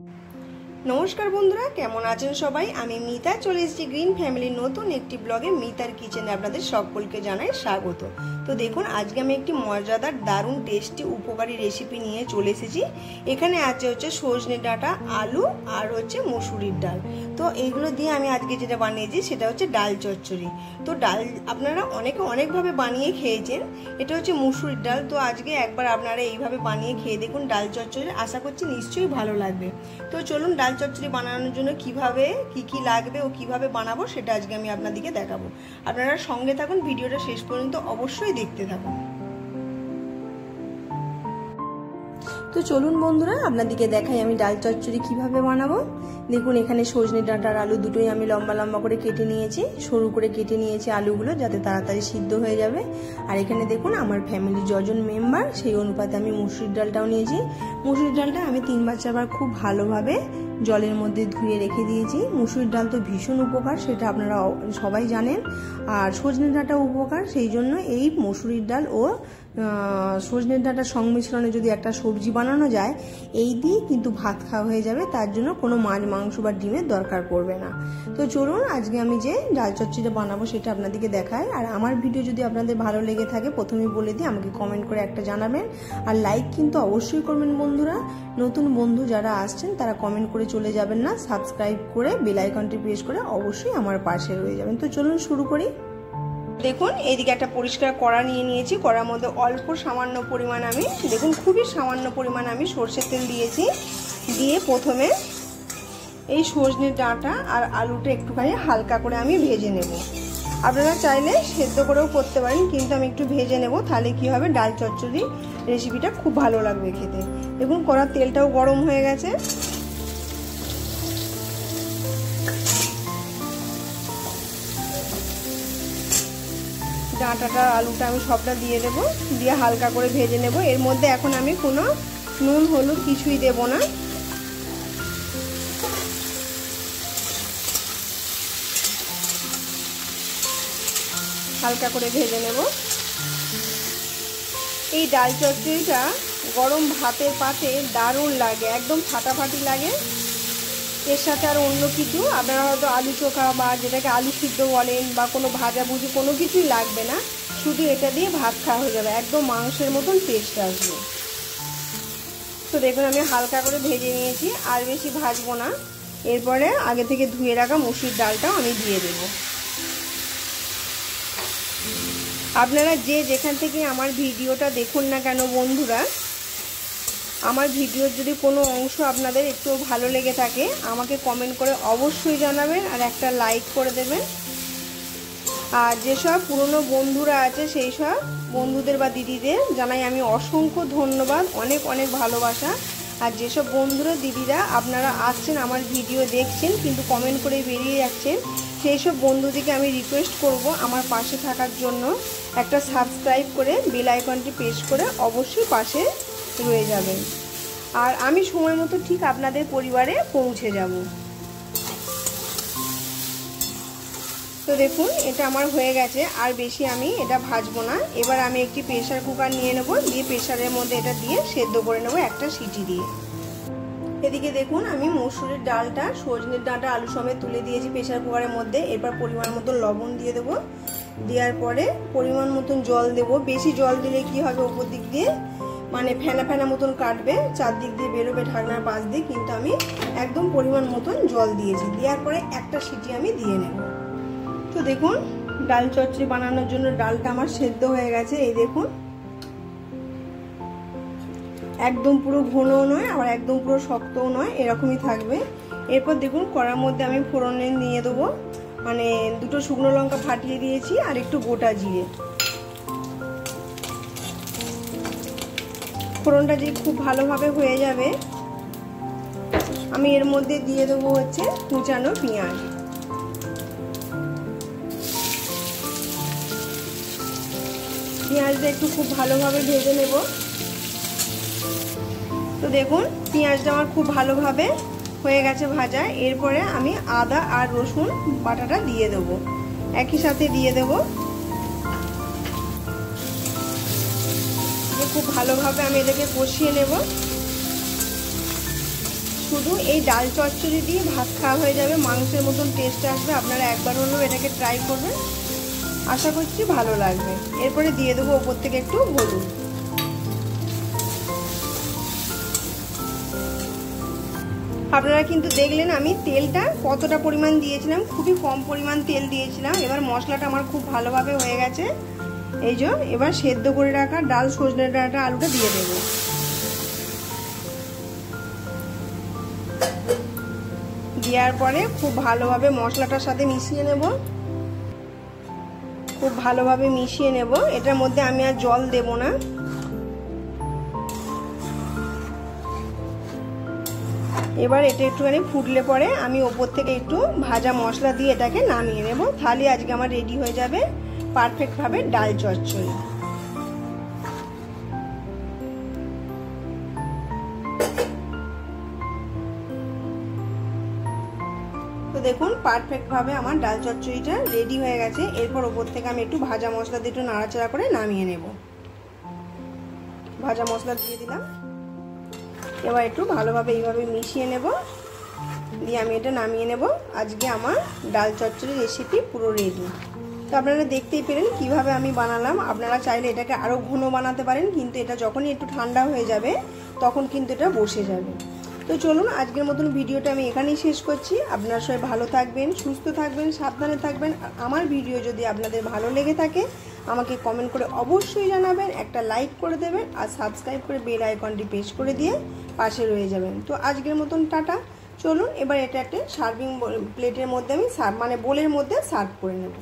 नमस्कार बंधुरा केमन आছেন সবাই। আমি মিতা চলে এসেছি গ্রিন ফ্যামিলির নতুন একটি ব্লগে। মিতার কিচেনে আপনাদের সকলকে জানাই স্বাগত। তো দেখুন আজকে আমি একটি মজাদার দারুণ টেস্টি উপকারী রেসিপি নিয়ে চলে এসেছি। এখানে আছে হচ্ছে সজনে ডাঁটা, আলু আর হচ্ছে মসুরির ডাল। তো এইগুলো দিয়ে আমি আজকে যেটা বানিয়েছি সেটা হচ্ছে ডাল চচ্চড়ি। তো ডাল আপনারা অনেকভাবে বানিয়ে খেয়েছেন। এটা হচ্ছে মসুরির ডাল। তো আজকে একবার আপনারা এইভাবে বানিয়ে খেয়ে দেখুন ডাল চচ্চড়ি, আশা করছি নিশ্চয়ই ভালো লাগবে। তো চলুন ডাল চচ্চড়ি বানানোর জন্য কিভাবে কি লাগবে ও কিভাবে বানাবো সেটা আজকে আমি আপনাদেরকে দেখাবো। আপনারা সঙ্গে থাকুন, ভিডিওটা শেষ পর্যন্ত অবশ্যই দেখতে থাকুন। তো চলুন বন্ধুরা আপনাদেরকে দেখাই আমি ডাল চচ্চড়ি কিভাবে বানাবো। দেখুন এখানে সজনে ডাঁটা আর আলু দুটোই আমি লম্বা লম্বা করে কেটে নিয়েছি, সরু করে কেটে নিয়েছি আলুগুলো যাতে তাড়াতাড়ি সিদ্ধ হয়ে যাবে। আর এখানে দেখুন আমার ফ্যামিলির যজন মেম্বার সেই অনুপাতে আমি মুসুরির ডালটাও নিয়েছি। মুসুরির ডালটা আমি 3-4 খুব ভালোভাবে জলের মধ্যে ধুয়ে রেখে দিয়েছি। মুসুরির ডাল তো ভীষণ উপকার, সেটা আপনারা সবাই জানেন। আর সজনে ডাঁটা উপকার, সেই জন্য এই মসুরির ডাল ও সজনের ডাঁটার সংমিশ্রণে যদি একটা সবজি বানানো যায়, এই দিয়ে কিন্তু ভাত খাওয়া হয়ে যাবে। তার জন্য কোনো মাছ মাংস বা ডিমের দরকার পড়বে না। তো চলুন আজকে আমি যে ডাল চচ্চড়িটা বানাবো সেটা আপনাদেরকে দেখাই। আর আমার ভিডিও যদি আপনাদের ভালো লেগে থাকে প্রথমেই বলে দিই, আমাকে কমেন্ট করে একটা জানাবেন। আর লাইক কিন্তু অবশ্যই করবেন বন্ধুরা। নতুন বন্ধু যারা আসছেন তারা কমেন্ট করে চলে যাবেন না, সাবস্ক্রাইব করে বেল আইকনটি প্রেস করে অবশ্যই আমার পাশে রয়ে যাবেন। তো চলুন শুরু করি। দেখুন এইদিকে একটা পরিষ্কার কড়া নিয়ে নিয়েছি। কড়ার মধ্যে অল্প সামান্য পরিমাণ আমি দেখুন খুবই সামান্য পরিমাণ আমি সরষের তেল দিয়েছি। দিয়ে প্রথমে এই সজনে ডাঁটা আর আলুটা একটুখানি হালকা করে আমি ভেজে নেব। আপনারা চাইলে সেদ্ধ করেও করতে পারেন, কিন্তু আমি একটু ভেজে নেব, তাহলে কি হবে ডাল চচ্চড়ি রেসিপিটা খুব ভালো লাগবে খেতে। দেখুন কড়ার তেলটাও গরম হয়ে গেছে। ডাঁটাটা আলুটা আমি সবটা দিয়ে দেবো, দিয়ে হালকা করে ভেজে নেব। এর মধ্যে এখন আমি কোনো নুন হলুদ কিছুই দেব না। হালকা করে ভেজে নেব। এই ডাল চচ্চড়িটা গরম ভাতের পাতে দারুণ লাগে, একদম ফাটাফাটি লাগে। এর সাথে আর অন্য কিছু আপনারা হয়তো আলু চোখা বা যেটাকে আলু সিদ্ধ বলেন বা কোনো ভাজাভুজি কোনো কিছুই লাগবে না, শুধু এটা দিয়ে ভাত খাওয়া হয়ে যাবে, একদম মাংসের মতন টেস্ট আসবে। তো দেখুন আমি হালকা করে ভেজে নিয়েছি, আর বেশি ভাজবো না। এরপরে আগে থেকে ধুয়ে রাখা মসুরির ডালটাও আমি দিয়ে দেব। আপনারা যে যেখান থেকে আমার ভিডিওটা দেখুন না কেন বন্ধুরা, আমার ভিডিওর যদি কোনো অংশ আপনাদের একটু ভালো লেগে থাকে আমাকে কমেন্ট করে অবশ্যই জানাবেন, আর একটা লাইক করে দেবেন। আর যেসব পুরনো বন্ধুরা আছে সেই সব বন্ধুদের বা দিদিদের জানাই আমি অসংখ্য ধন্যবাদ, অনেক ভালোবাসা। আর যেসব বন্ধুরা দিদিরা আপনারা আসছেন আমার ভিডিও দেখছেন কিন্তু কমেন্ট করে বেরিয়ে যাচ্ছেন, সেই সব বন্ধুদেরকে আমি রিকোয়েস্ট করব আমার পাশে থাকার জন্য একটা সাবস্ক্রাইব করে বেল আইকনটি প্রেস করে অবশ্যই পাশে রয়ে যাবেন। আর আমি সময় মতো ঠিক আপনাদের পরিবারে পৌঁছে যাব। তো দেখুন এটা আমার হয়ে গেছে, আর বেশি আমি এটা ভাজবো না। এবার আমি একটি প্রেসার কুকার নিয়ে নেব, দিয়ে প্রেসারের মধ্যে এটা দিয়ে সেদ্ধ করে নেব একটা সিটি দিয়ে। এদিকে দেখুন আমি মসুরের ডালটা সজনের ডাঁটা আলু সমেত তুলে দিয়েছি প্রেসার কুকারের মধ্যে। এরপর পরিমাণ মতন লবণ দিয়ে দেবো, দেওয়ার পরে পরিমাণ মতন জল দেব। বেশি জল দিলে কি হবে, উপর দিক দিয়ে মানে ফেনা মতন কাটবে, চারদিক দিয়ে বেরোবে ঢাকনার পাশ দিয়ে, কিন্তু আমি একদম পরিমাণ মতন জল দিয়েছি। দেওয়ার পরে একটা সিটি আমি দিয়ে নেব। তো দেখুন ডাল চচ্চড়ি বানানোর জন্য ডালটা আমার সেদ্ধ হয়ে গেছে। এই দেখুন একদম পুরো ঘনও নয় আবার একদম পুরো শক্তও নয়, এরকমই থাকবে। এরপর দেখুন কড়ার মধ্যে আমি ফোড়নে নিয়ে দেবো, মানে দুটো শুকনো লঙ্কা ফাটিয়ে দিয়েছি আর একটু গোটা জিরে। ফোড়নটা যে খুব ভালোভাবে হয়ে যাবে, আমি এর মধ্যে দিয়ে দেবো হচ্ছে কুচানো পেঁয়াজ। পেঁয়াজটা একটু খুব ভালোভাবে ভেজে নেব। তো দেখুন পেঁয়াজটা আমার খুব ভালোভাবে হয়ে গেছে ভাজা। এরপরে আমি আদা আর রসুন বাটাটা দিয়ে দেব, একই সাথে দিয়ে দেব। খুব ভালোভাবে আমি এটাকে কষিয়ে নেব। শুধু এই ডাল চচ্চড়ি দিয়ে ভাত খাওয়া হয়ে যাবে, মাংসের মতন টেস্ট আসবে। আপনারা একবার হলেও এটাকে ট্রাই করবেন, আশা করছি ভালো লাগবে। এরপরে দিয়ে দেবো ওপর থেকে একটু হলুদ। আপনারা কিন্তু দেখলেন আমি তেলটা কতটা পরিমাণ দিয়েছিলাম, খুবই কম পরিমাণ তেল দিয়েছিলাম। এবার মশলাটা আমার খুব ভালোভাবে হয়ে গেছে। এই যে এবার সেদ্ধ করে রাখা ডাল, সজনে ডাঁটা, আলুটা দিয়ে দেবো। দেওয়ার পরে খুব ভালোভাবে মশলাটার সাথে মিশিয়ে নেব, খুব ভালোভাবে মিশিয়ে নেব। এটার মধ্যে আমি আর জল দেব না। এবার এটা একটুখানি ফুটলে পরে আমি ওপর থেকে একটু ভাজা মশলা দিয়ে এটাকে নামিয়ে নেব। তাহলে আজকে আমার রেডি হয়ে যাবে পারফেক্টভাবে ডাল চচ্চড়ি। তো দেখুন পারফেক্টভাবে আমার ডাল চচ্চড়িটা রেডি হয়ে গেছে। এরপর ওপর থেকে আমি একটু ভাজা মশলা দিয়ে একটু নাড়াচাড়া করে নামিয়ে নেব। ভাজা মশলা দিয়ে দিলাম। এবার একটু ভালোভাবে এইভাবে মিশিয়ে নেব, দিয়ে আমি এটা নামিয়ে নেব। আজকে আমার ডাল চচ্চড়ি রেসিপি পুরো রেডি। তো আপনারা দেখতেই পেলেন কিভাবে আমি বানালাম। আপনারা চাইলে এটাকে আরও ঘন বানাতে পারেন, কিন্তু এটা যখনই একটু ঠান্ডা হয়ে যাবে তখন কিন্তু এটা বসে যাবে। তো চলুন আজকের মতন ভিডিওটা আমি এখানেই শেষ করছি। আপনারা সবাই ভালো থাকবেন, সুস্থ থাকবেন, সাবধানে থাকবেন। আর আমার ভিডিও যদি আপনাদের ভালো লেগে থাকে আমাকে কমেন্ট করে অবশ্যই জানাবেন, একটা লাইক করে দেবেন আর সাবস্ক্রাইব করে বেল আইকনটি প্রেস করে দিয়ে পাশে রয়ে যাবেন। তো আজকের মতন টাটা। চলুন এবার এটা একটা সার্ভিং প্লেটের মধ্যে আমি বোলের মধ্যে সার্ভ করে নেব।